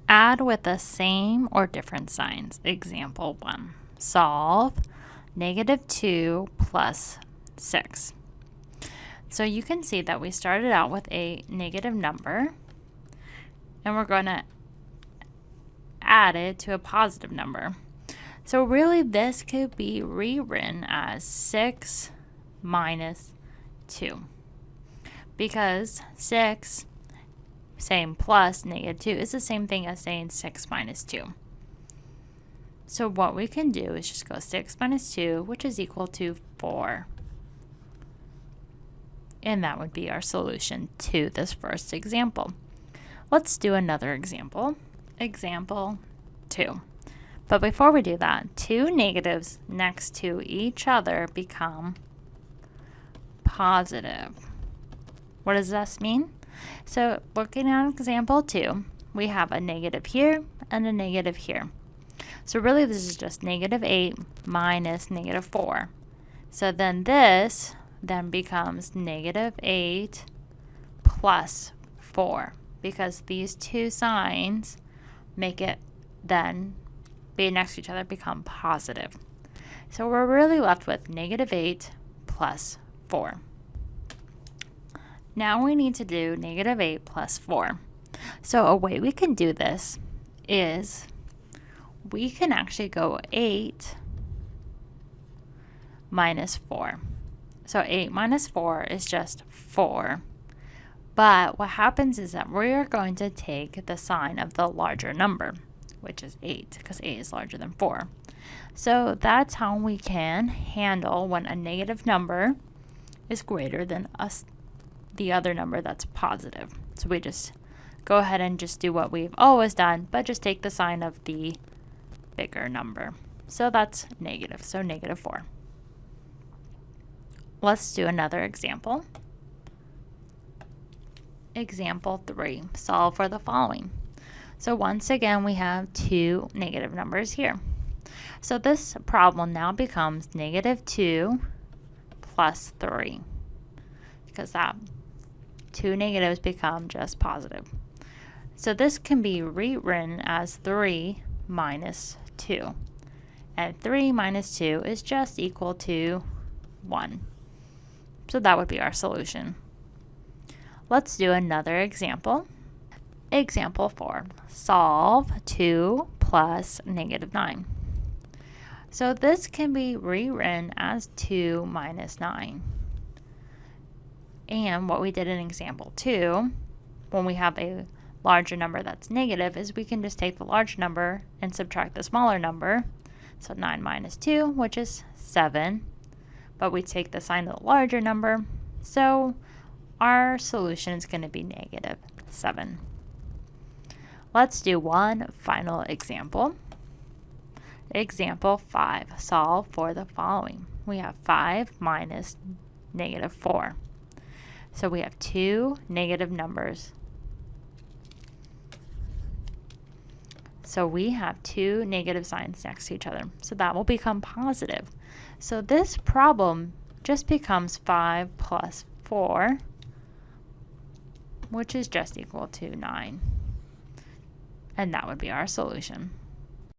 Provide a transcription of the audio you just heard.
Add with the same or different signs. Example 1. Solve -2 plus 6. So you can see that we started out with a negative number, and we're going to add it to a positive number. So really this could be rewritten as 6 minus 2, because 6, saying plus -2, is the same thing as saying 6 minus 2. So what we can do is just go 6 minus 2, which is equal to 4. And that would be our solution to this first example. Let's do another example. Example 2. But before we do that, two negatives next to each other become positive. What does this mean? So looking at example 2, we have a negative here and a negative here. So really this is just -8 minus -4. So then this then becomes -8 plus 4, because these two signs make it then be next to each other become positive. So we're really left with -8 plus 4. Now we need to do -8 plus 4. So a way we can do this is we can actually go 8 minus 4. So 8 minus 4 is just 4. But what happens is that we're going to take the sign of the larger number, which is 8, because 8 is larger than 4. So that's how we can handle when a negative number is greater than the other number that's positive. So we just go ahead and just do what we've always done, but just take the sign of the bigger number. So that's negative, so -4. Let's do another example. Example 3, solve for the following. So once again, we have two negative numbers here. So this problem now becomes -2 plus 3, because that two negatives become just positive. So this can be rewritten as 3 minus 2. And 3 minus 2 is just equal to 1. So that would be our solution. Let's do another example. Example 4, solve 2 plus -9. So this can be rewritten as 2 minus 9. And what we did in example 2, when we have a larger number that's negative, is we can just take the large number and subtract the smaller number. So 9 minus 2, which is 7. But we take the sign of the larger number, so our solution is going to be -7. Let's do one final example. Example 5, solve for the following. We have 5 minus -4. So we have two negative numbers. So we have two negative signs next to each other. So that will become positive. So this problem just becomes 5 plus 4, which is just equal to 9. And that would be our solution.